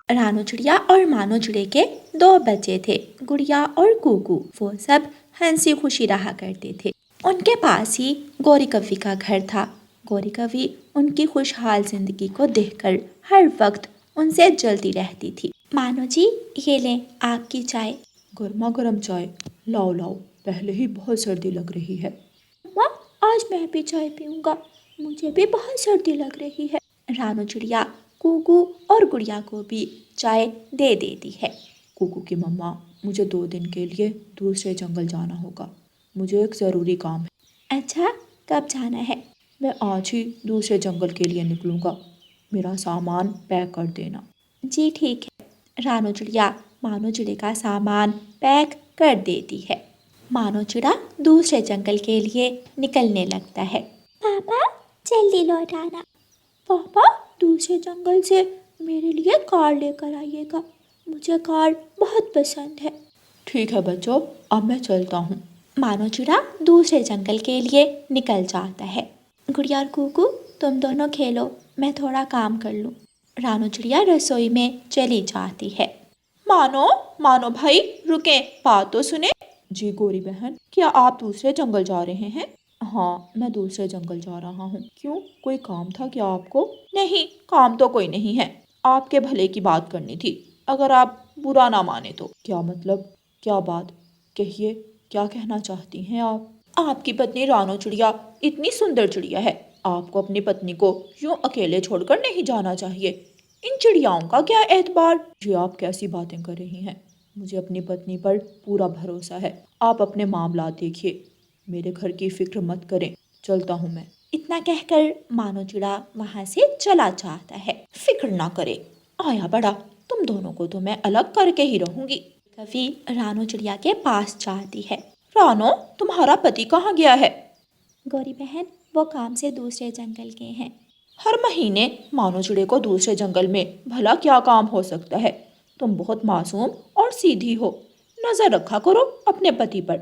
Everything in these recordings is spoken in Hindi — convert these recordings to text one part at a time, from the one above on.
रानू चिड़िया और मानो चिड़े के दो बच्चे थे, गुड़िया और कुकू। वो सब हंसी खुशी रहा करते थे। उनके पास ही गौरी कव्वी का घर था। गौरी कव्वी उनकी खुशहाल जिंदगी को देखकर हर वक्त उनसे जलती रहती थी। मानो जी, ये लें आपकी चाय। गर्मा गर्म चाय। लाओ लाओ, पहले ही बहुत सर्दी लग रही है। माँ, आज मैं भी चाय पीऊंगा, मुझे भी बहुत सर्दी लग रही है। रानू चिड़िया कुकू और गुड़िया को भी चाय दे देती है। कुकू की मम्मा, मुझे 2 दिन के लिए दूसरे जंगल जाना होगा। मुझे एक ज़रूरी काम है। अच्छा, कब जाना है? मैं आज ही दूसरे जंगल के लिए निकलूँगा। मेरा सामान पैक कर देना। जी ठीक है। रानू चिड़िया मानो चिड़े का सामान पैक कर देती है। मानो चिड़ा दूसरे जंगल के लिए निकलने लगता है। पापा, जल्दी लौट आना। पापा, दूसरे जंगल से मेरे लिए कार लेकर आइएगा, मुझे कार बहुत पसंद है। ठीक है बच्चों, अब मैं चलता हूँ। मानो चिड़ा दूसरे जंगल के लिए निकल जाता है। गुड़िया और कुकू, तुम दोनों खेलो, मैं थोड़ा काम कर लूँ। रानू चिड़िया रसोई में चली जाती है। मानो मानो भाई, रुके, बात तो सुने। जी गौरी बहन, क्या आप दूसरे जंगल जा रहे हैं? हाँ, मैं दूसरे जंगल जा रहा हूँ। क्यों, कोई काम था क्या आपको? नहीं, काम तो कोई नहीं है, आपके भले की बात करनी थी, अगर आप बुरा ना माने तो। क्या मतलब, क्या बात, कहिए, क्या कहना चाहती हैं आप? आपकी पत्नी रानू चिड़िया इतनी सुंदर चिड़िया है, आपको अपनी पत्नी को यूं अकेले छोड़कर नहीं जाना चाहिए। इन चिड़ियाओं का क्या एतबार। जी आप कैसी बातें कर रही हैं, मुझे अपनी पत्नी पर पूरा भरोसा है। आप अपने मामला देखिए, मेरे घर की फिक्र मत करें, चलता हूँ मैं। इतना कहकर मानो चिड़ा वहाँ से चला जाता है। फिक्र ना करे, आया बड़ा, तुम दोनों को तो मैं अलग करके ही रहूंगी। कभी रानू चिड़िया के पास जाती है। रानो, तुम्हारा पति कहाँ गया है? गौरी बहन, वो काम से दूसरे जंगल के हैं। हर महीने मानो चिड़े को दूसरे जंगल में भला क्या काम हो सकता है? तुम बहुत मासूम और सीधी हो, नजर रखा करो अपने पति पर।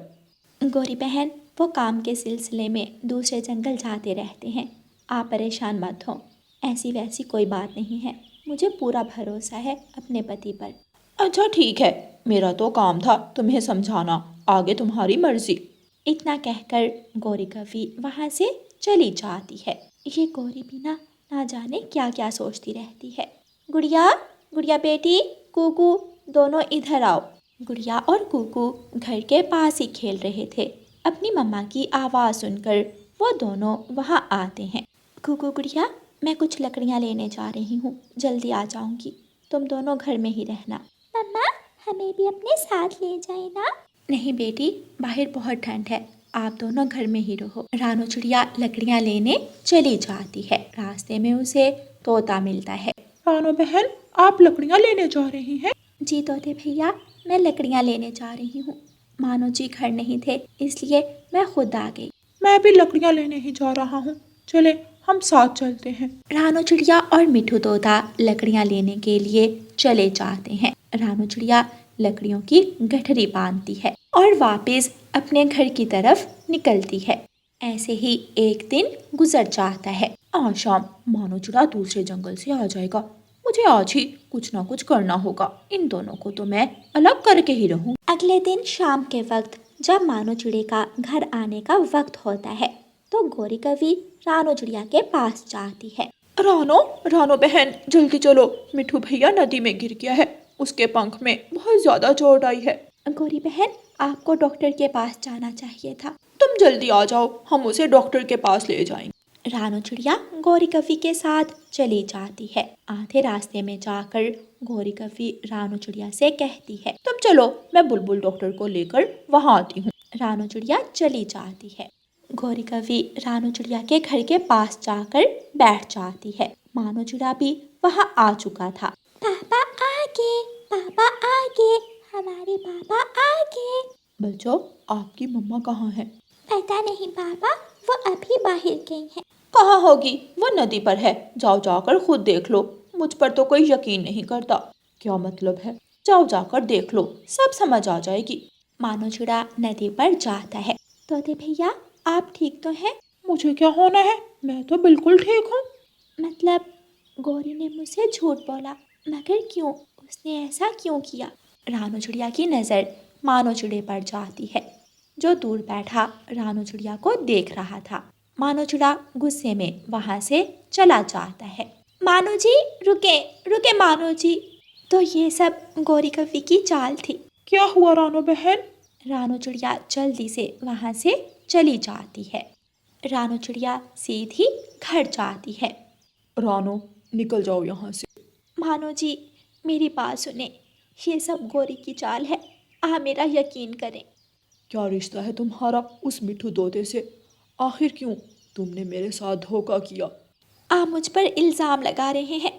गौरी बहन, वो काम के सिलसिले में दूसरे जंगल जाते रहते हैं, आप परेशान मत हो। ऐसी वैसी कोई बात नहीं है, मुझे पूरा भरोसा है अपने पति पर। अच्छा ठीक है, मेरा तो काम था तुम्हें समझाना, आगे तुम्हारी मर्जी। इतना कहकर गौरी कव्वी वहाँ से चली जाती है। ये गौरी भी ना जाने क्या क्या सोचती रहती है। गुड़िया, गुड़िया बेटी, कुकू, दोनों इधर आओ। गुड़िया और कुकू घर के पास ही खेल रहे थे। अपनी मम्मा की आवाज़ सुनकर वो दोनों वहाँ आते हैं। कुकू, गुड़िया, मैं कुछ लकड़ियाँ लेने जा रही हूँ, जल्दी आ जाऊँगी, तुम दोनों घर में ही रहना। मम्मा, हमें भी अपने साथ ले जाए ना। नहीं बेटी, बाहर बहुत ठंड है, आप दोनों घर में ही रहो। रानू चिड़िया लकड़ियाँ लेने चली जाती है। रास्ते में उसे तोता मिलता है। रानो बहन, आप लकड़ियाँ लेने जा रही हैं? जी तोते भैया, मैं लकड़ियाँ लेने जा रही हूँ। मानो जी घर नहीं थे, इसलिए मैं खुद आ गई। मैं भी लकड़ियाँ लेने ही जा रहा हूँ, चले हम साथ चलते हैं। रानू चिड़िया और मिठू तोता लकड़ियाँ लेने के लिए चले जाते हैं। रानू चिड़िया लकड़ियों की गठरी बांधती है और वापस अपने घर की तरफ निकलती है। ऐसे ही एक दिन गुजर जाता है। आज शाम मानो चिड़ा दूसरे जंगल से आ जाएगा, मुझे आज ही कुछ ना कुछ करना होगा, इन दोनों को तो मैं अलग करके ही रहूँ। अगले दिन शाम के वक्त जब मानो चिड़े का घर आने का वक्त होता है, तो गौरी कवि रानो चिड़िया के पास जाती है। रानो, रानो बहन, जल्दी चलो, मिठू भैया नदी में गिर गया है, उसके पंख में बहुत ज्यादा चोट आई है। गौरी बहन, आपको डॉक्टर के पास जाना चाहिए था। तुम जल्दी आ जाओ, हम उसे डॉक्टर के पास ले जाएंगे। रानो चिड़िया गौरी कवि के साथ चली जाती है। आधे रास्ते में जाकर गौरी कवि रानो चिड़िया से कहती है, तुम चलो, मैं बुलबुल डॉक्टर को लेकर वहाँ आती हूँ। रानो चिड़िया चली जाती है। गौरी कवि रानो चिड़िया के घर के पास जाकर बैठ जाती है। मानो चिड़ा भी वहाँ आ चुका था। पापा आगे, पापा आगे, हमारे पापा आगे। बच्चों, आपकी मम्मा कहाँ है? पता नहीं पापा, वो अभी बाहर गई है। कहाँ होगी, वो नदी पर है, जाओ जाकर खुद देख लो, मुझ पर तो कोई यकीन नहीं करता। क्या मतलब है, जाओ जाकर देख लो, सब समझ आ जाएगी। मानो चिड़ा नदी पर जाता है। तोते भैया, आप ठीक तो हैं? मुझे क्या होना है, मैं तो बिल्कुल ठीक हूँ। मतलब गौरी ने मुझसे झूठ बोला, मगर क्यों? उसने ऐसा क्यों किया? रानू चिड़िया की नज़र मानो चिड़े पर जाती है, जो दूर बैठा रानू चिड़िया को देख रहा था। मानो चिड़ा गुस्से में वहाँ से चला जाता है। मानो जी, रुके रुके मानो जी। तो ये सब गौरी कव्वी की चाल थी। क्या हुआ रानो बहन? रानू चिड़िया जल्दी से वहाँ से चली जाती है। रानू चिड़िया सीधी घर जाती है। रानो, निकल जाओ यहाँ से। मानो जी, मेरी बात सुने, ये सब गौरी की चाल है, आप मेरा यकीन करें। क्या रिश्ता है तुम्हारा उस मिठू तोते से? आखिर क्यों तुमने मेरे साथ धोखा किया? आप मुझ पर इल्ज़ाम लगा रहे हैं,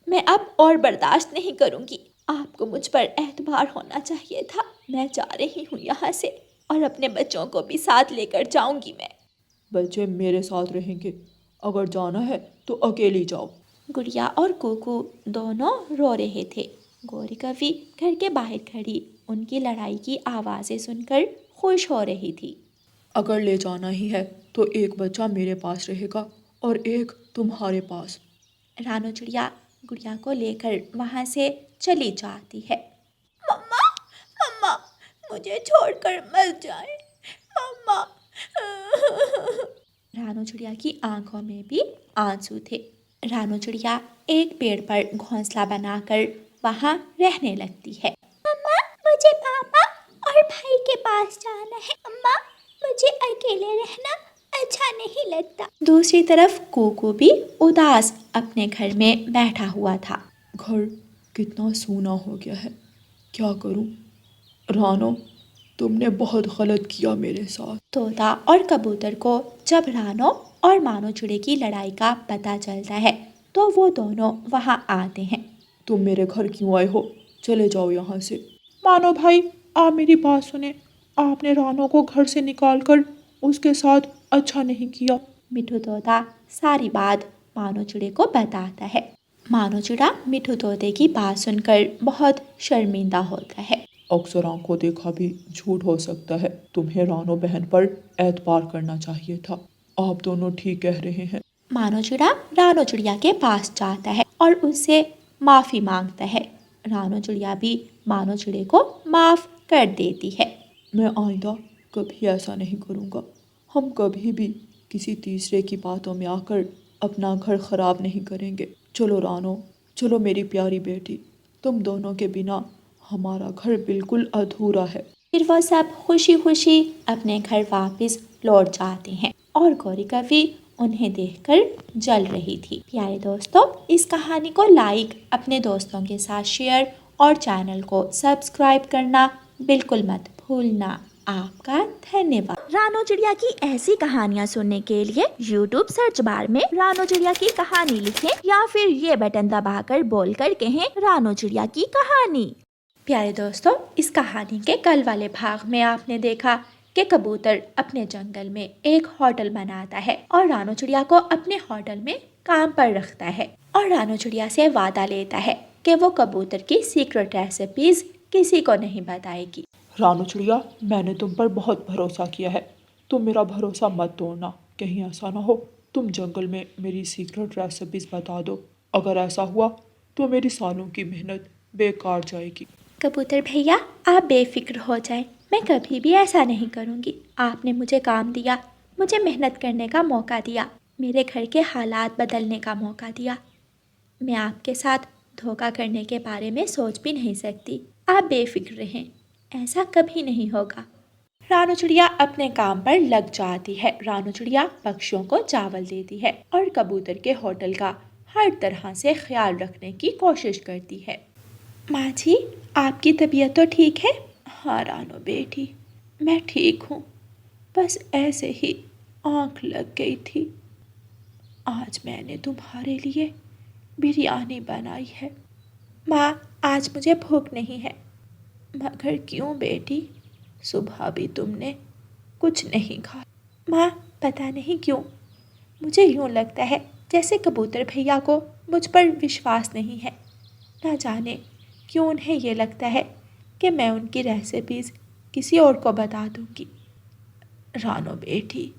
मैं अब और बर्दाश्त नहीं करूँगी। आपको मुझ पर एतबार होना चाहिए था। मैं जा रही हूँ यहाँ से, और अपने बच्चों को भी साथ लेकर जाऊँगी मैं। बच्चे मेरे साथ रहेंगे, अगर जाना है तो अकेली जाओ। गुड़िया और कुकू दोनों रो रहे थे। गौरी कव्वी घर के बाहर खड़ी उनकी लड़ाई की आवाज़ें सुनकर खुश हो रही थी। अगर ले जाना ही है तो एक बच्चा मेरे पास रहेगा और एक तुम्हारे पास। रानू चिड़िया गुड़िया को लेकर वहाँ से चली जाती है। मम्मा, मम्मा, मुझे छोड़कर मत जाए मम्मा। रानू चिड़िया की आंखों में भी आंसू थे। रानू चिड़िया एक पेड़ पर घोंसला बनाकर वहाँ रहने लगती है। मम्मा, मुझे पापा और भाई के पास जाना है। मम्मा, मुझे अकेले रहना अच्छा नहीं लगता। दूसरी तरफ कोको भी उदास अपने घर में बैठा हुआ था। घर कितना सूना हो गया है, क्या करूं? रानो, तुमने बहुत गलत किया मेरे साथ। तोता और कबूतर को जब रानो और मानो चिड़े की लड़ाई का पता चलता है तो वो दोनों वहाँ आते हैं। तुम मेरे घर क्यों आए हो? चले जाओ यहाँ से। मानो भाई, आप मेरी बात सुने। आपने रानो को घर से निकालकर उसके साथ अच्छा नहीं किया। मिठू तोता सारी बात मानो चिड़े को बताता है। मानो चिड़ा मिठू तोते की बात सुनकर बहुत शर्मिंदा होता है। अक्सर आंखों देखा भी झूठ हो सकता है। तुम्हें रानो बहन पर एतबार करना चाहिए था। आप दोनों ठीक कह रहे हैं। मानो चिड़ा रानो चिड़िया के पास जाता है और उससे माफ़ी मांगता है। रानो चिड़िया भी मानो चिड़े को माफ़ कर देती है। मैं आइंदा कभी ऐसा नहीं करूँगा। हम कभी भी किसी तीसरे की बातों में आकर अपना घर खराब नहीं करेंगे। चलो रानो, चलो मेरी प्यारी बेटी, तुम दोनों के बिना हमारा घर बिल्कुल अधूरा है। फिर वो सब खुशी खुशी अपने घर वापस लौट जाते हैं और गौरी कव्वी उन्हें देखकर जल रही थी। प्यारे दोस्तों, इस कहानी को लाइक, अपने दोस्तों के साथ शेयर और चैनल को सब्सक्राइब करना बिल्कुल मत भूलना। आपका धन्यवाद। रानो चिड़िया की ऐसी कहानियाँ सुनने के लिए YouTube सर्च बार में रानो चिड़िया की कहानी लिखें या फिर ये बटन दबाकर बोलकर कहें रानो चिड़िया की कहानी। प्यारे दोस्तों, इस कहानी के कल वाले भाग में आपने देखा कि कबूतर अपने जंगल में एक होटल बनाता है और रानो चिड़िया को अपने होटल में काम पर रखता है और रानो चिड़िया से वादा लेता है कि वो कबूतर की सीक्रेट रेसिपीज किसी को नहीं बताएगी। रानो चिड़िया, मैंने तुम पर बहुत भरोसा किया है। तुम मेरा भरोसा मत तोड़ना। कहीं ऐसा ना हो तुम जंगल में मेरी सीक्रेट रेसिपीज बता दो। अगर ऐसा हुआ तो मेरी सालों की मेहनत बेकार जाएगी। कबूतर भैया, आप बेफिक्र हो जाएं, मैं कभी भी ऐसा नहीं करूँगी। आपने मुझे काम दिया, मुझे मेहनत करने का मौका दिया, मेरे घर के हालात बदलने का मौका दिया। मैं आपके साथ धोखा करने के बारे में सोच भी नहीं सकती। आप बेफिक्र रहें, ऐसा कभी नहीं होगा। रानो चिड़िया अपने काम पर लग जाती है। रानो चिड़िया पक्षियों को चावल देती है और कबूतर के होटल का हर तरह से ख्याल रखने की कोशिश करती है। माँ जी, आपकी तबीयत तो ठीक है? हाँ रानो बेटी, मैं ठीक हूँ, बस ऐसे ही आँख लग गई थी। आज मैंने तुम्हारे लिए बिरयानी बनाई है। माँ, आज मुझे भूख नहीं है। मगर क्यों बेटी, सुबह भी तुमने कुछ नहीं खाया। माँ, पता नहीं क्यों मुझे यूँ लगता है जैसे कबूतर भैया को मुझ पर विश्वास नहीं है। ना जाने क्यों उन्हें ये लगता है कि मैं उनकी रेसिपीज़ किसी और को बता दूंगी। रानो बेटी,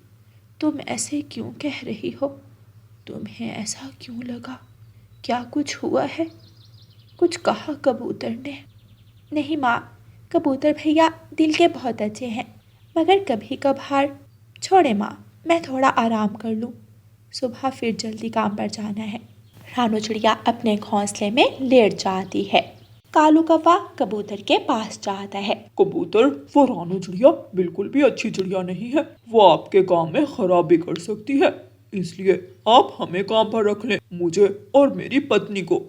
तुम ऐसे क्यों कह रही हो? तुम्हें ऐसा क्यों लगा? क्या कुछ हुआ है? कुछ कहा कबूतर ने? नहीं माँ, कबूतर भैया दिल के बहुत अच्छे हैं, मगर कभी कभार। छोड़े माँ, मैं थोड़ा आराम कर लूँ, सुबह फिर जल्दी काम पर जाना है। रानू चिड़िया अपने घोंसले में लेट जाती है। कालू कौवा कबूतर के पास जाता है। कबूतर, वो रानू चिड़िया बिल्कुल भी अच्छी चिड़िया नहीं है, वो आपके काम में खराबी कर सकती है, इसलिए आप हमें काम पर रख लें, मुझे और मेरी पत्नी को।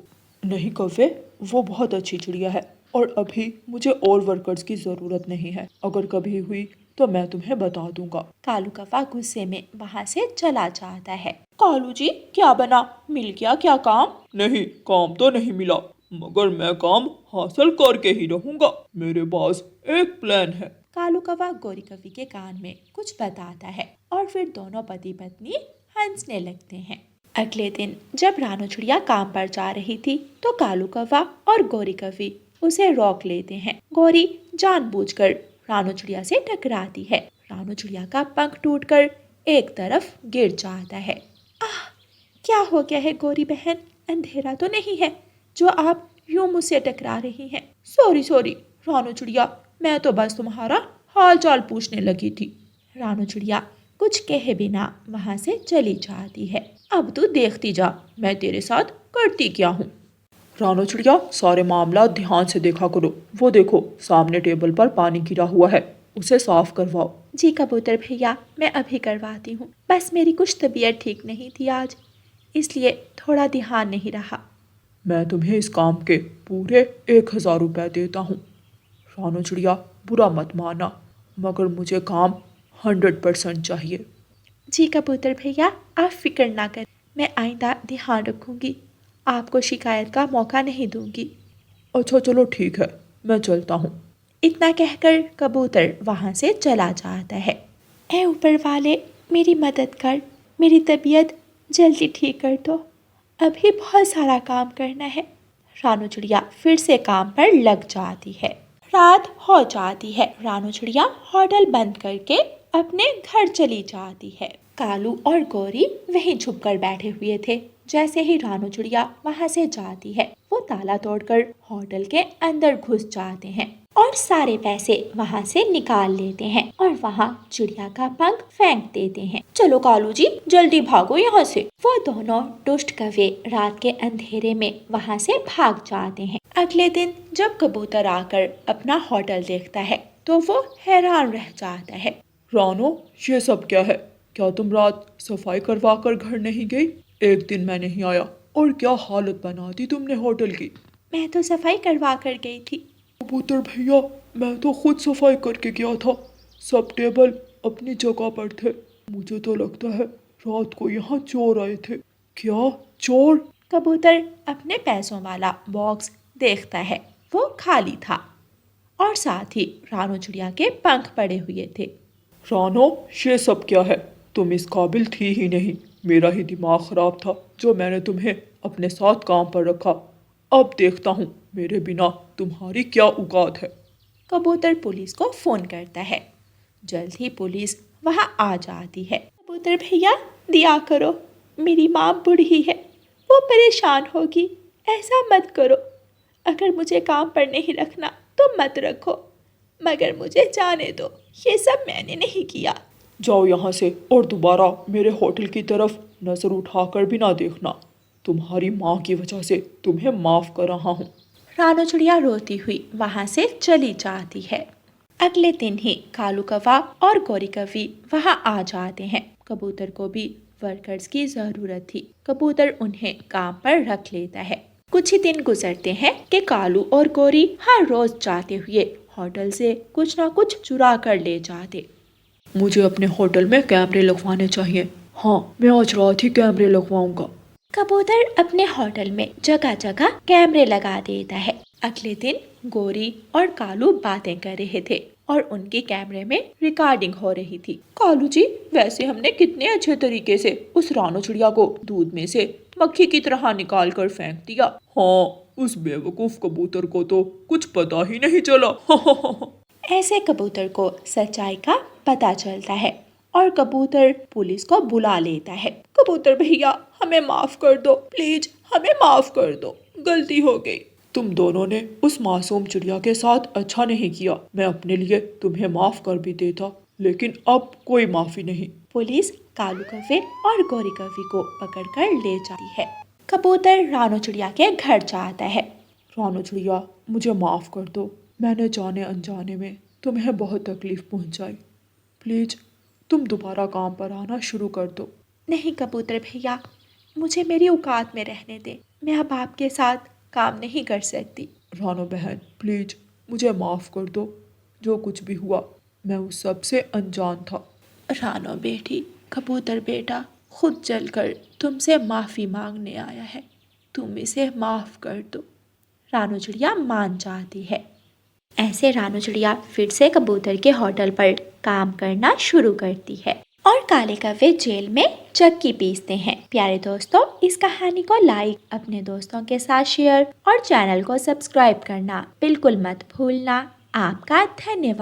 नहीं कौवे, वो बहुत अच्छी चिड़िया है और अभी मुझे और वर्कर्स की जरूरत नहीं है, अगर कभी हुई तो मैं तुम्हें बता दूंगा। कालू कौवा गुस्से में वहाँ से चला जाता है। कालू जी, क्या बना? मिल गया क्या काम? नहीं, काम तो नहीं मिला, मगर मैं काम हासिल करके ही रहूंगा। मेरे पास एक प्लान है। कालू कौवा गोरी कौवी के कान में कुछ बताता है और फिर दोनों पति पत्नी हंसने लगते हैं। अगले दिन जब रानू चिड़िया काम पर जा रही थी तो कालू कौवा और गोरी कौवी उसे रोक लेते हैं। गोरी जानबूझकर रानू चिड़िया से टकराती है। रानू चिड़िया का पंख टूटकर एक तरफ गिर जाता है। आह, क्या हो गया है गोरी बहन? अंधेरा तो नहीं है जो आप यूं मुझसे टकरा रही हैं? सॉरी रानू चिड़िया, मैं तो बस तुम्हारा हाल चाल पूछने लगी थी। रानू चिड़िया कुछ कहे बिना वहां से चली जाती है। अब तू देखती जा मैं तेरे साथ करती क्या हूँ। रानू चिड़िया, सारे मामला ध्यान से देखा करो। वो देखो, सामने टेबल पर पानी गिरा हुआ है, उसे साफ करवाओ। जी कबूतर भैया, मैं अभी करवाती हूँ, बस मेरी कुछ तबीयत ठीक नहीं थी आज, इसलिए थोड़ा ध्यान नहीं रहा। मैं तुम्हें इस काम के पूरे 1000 रुपये देता हूँ। रानू चिड़िया, बुरा मत माना, मगर मुझे काम 100% चाहिए। जी कबूतर भैया, आप फिक्र ना करें, मैं आइंदा ध्यान रखूंगी, आपको शिकायत का मौका नहीं दूंगी। अच्छा चलो ठीक है, मैं चलता हूँ। इतना कहकर कबूतर वहाँ से चला जाता है। ऐ ऊपर वाले, मेरी मदद कर, मेरी तबीयत जल्दी ठीक कर दो, अभी बहुत सारा काम करना है। रानू चिड़िया फिर से काम पर लग जाती है। रात हो जाती है। रानू चिड़िया होटल बंद करके अपने घर चली जाती है। कालू और गौरी वहीं छुपकर बैठे हुए थे। जैसे ही रानू चिड़िया वहां से जाती है, वो ताला तोड़कर होटल के अंदर घुस जाते हैं और सारे पैसे वहां से निकाल लेते हैं और वहां चिड़िया का पंख फेंक देते हैं। चलो कालू जी, जल्दी भागो यहाँ से। वो दोनों दुष्ट कौवे रात के अंधेरे में वहां से भाग जाते हैं। अगले दिन जब कबूतर आकर अपना होटल देखता है तो वो हैरान रह जाता है। रानो, ये सब क्या है? क्या तुम रात सफाई करवा कर घर नहीं गई? एक दिन मैं नहीं आया और क्या हालत बना दी तुमने होटल की। मैं तो सफाई करवा कर गई थी। कबूतर भैया, मैं तो खुद सफाई करके गया था, सब टेबल अपनी जगह पर थे। मुझे तो लगता है रात को यहाँ चोर आए थे। क्या चोर? कबूतर अपने पैसों वाला बॉक्स देखता है, वो खाली था और साथ ही रानू चिड़िया के पंख पड़े हुए थे। रानो, ये सब क्या है? तुम इस काबिल थी ही नहीं, मेरा ही दिमाग खराब था जो मैंने तुम्हें अपने साथ काम पर रखा। अब देखता हूँ मेरे बिना तुम्हारी क्या औकात है। कबूतर पुलिस को फोन करता है। जल्द ही पुलिस वहाँ आ जाती है। कबूतर भैया, दिया करो, मेरी माँ बूढ़ी है, वो परेशान होगी, ऐसा मत करो। अगर मुझे काम पर नहीं रखना तो मत रखो, मगर मुझे जाने दो, ये सब मैंने नहीं किया। जाओ यहाँ से और दोबारा मेरे होटल की तरफ नजर उठाकर भी ना देखना। तुम्हारी माँ की वजह से तुम्हें माफ कर रहा हूँ। रानू चिड़िया रोती हुई वहाँ से चली जाती है। अगले दिन ही कालू कौवा और गौरी कौवी वहाँ आ जाते हैं। कबूतर को भी वर्कर्स की जरूरत थी। कबूतर उन्हें काम पर रख लेता है। कुछ ही दिन गुजरते हैं कि कालू और गौरी हर रोज जाते हुए होटल से कुछ ना कुछ चुरा कर ले जाते। मुझे अपने होटल में कैमरे लगवाने चाहिए। हाँ, मैं आज रात ही कैमरे लगवाऊंगा। कबूतर अपने होटल में जगह जगह कैमरे लगा देता है। अगले दिन गौरी और कालू बातें कर रहे थे और उनके कैमरे में रिकॉर्डिंग हो रही थी। कालू जी, वैसे हमने कितने अच्छे तरीके से उस रानू चिड़िया को दूध में से मक्खी की तरह निकाल कर फेंक दिया। हाँ, उस बेवकूफ कबूतर को तो कुछ पता ही नहीं चला। ऐसे कबूतर को सच्चाई का पता चलता है और कबूतर पुलिस को बुला लेता है। कबूतर भैया, हमें माफ कर दो, प्लीज हमें माफ कर दो, गलती हो गई। तुम दोनों ने उस मासूम चिड़िया के साथ अच्छा नहीं किया। मैं अपने लिए तुम्हें माफ कर भी देता, लेकिन अब कोई माफी नहीं। पुलिस कालू कौवे और गौरी कौवे को पकड़कर ले जाती है। कबूतर रानू चिड़िया के घर जाता है। रानू चिड़िया, मुझे माफ कर दो। मैंने जाने अनजाने में तुम्हें बहुत तकलीफ पहुंचाई। प्लीज तुम दोबारा काम पर आना शुरू कर दो। नहीं कबूतर भैया, मुझे मेरी औकात में रहने दें। मैं अब आपके साथ काम नहीं कर सकती। रानू बहन, प्लीज मुझे माफ कर दो। जो कुछ भी हुआ मैं उस सब से अनजान था। रानो बेटी, कबूतर बेटा खुद चलकर तुमसे माफ़ी मांगने आया है। तुम इसे माफ़ कर दो। रानू चिड़िया मान जाती है। ऐसे रानू चिड़िया फिर से कबूतर के होटल पर काम करना शुरू करती है और काले कौवे जेल में चक्की पीसते हैं। प्यारे दोस्तों, इस कहानी को लाइक, अपने दोस्तों के साथ शेयर और चैनल को सब्सक्राइब करना बिल्कुल मत भूलना। आपका धन्यवाद।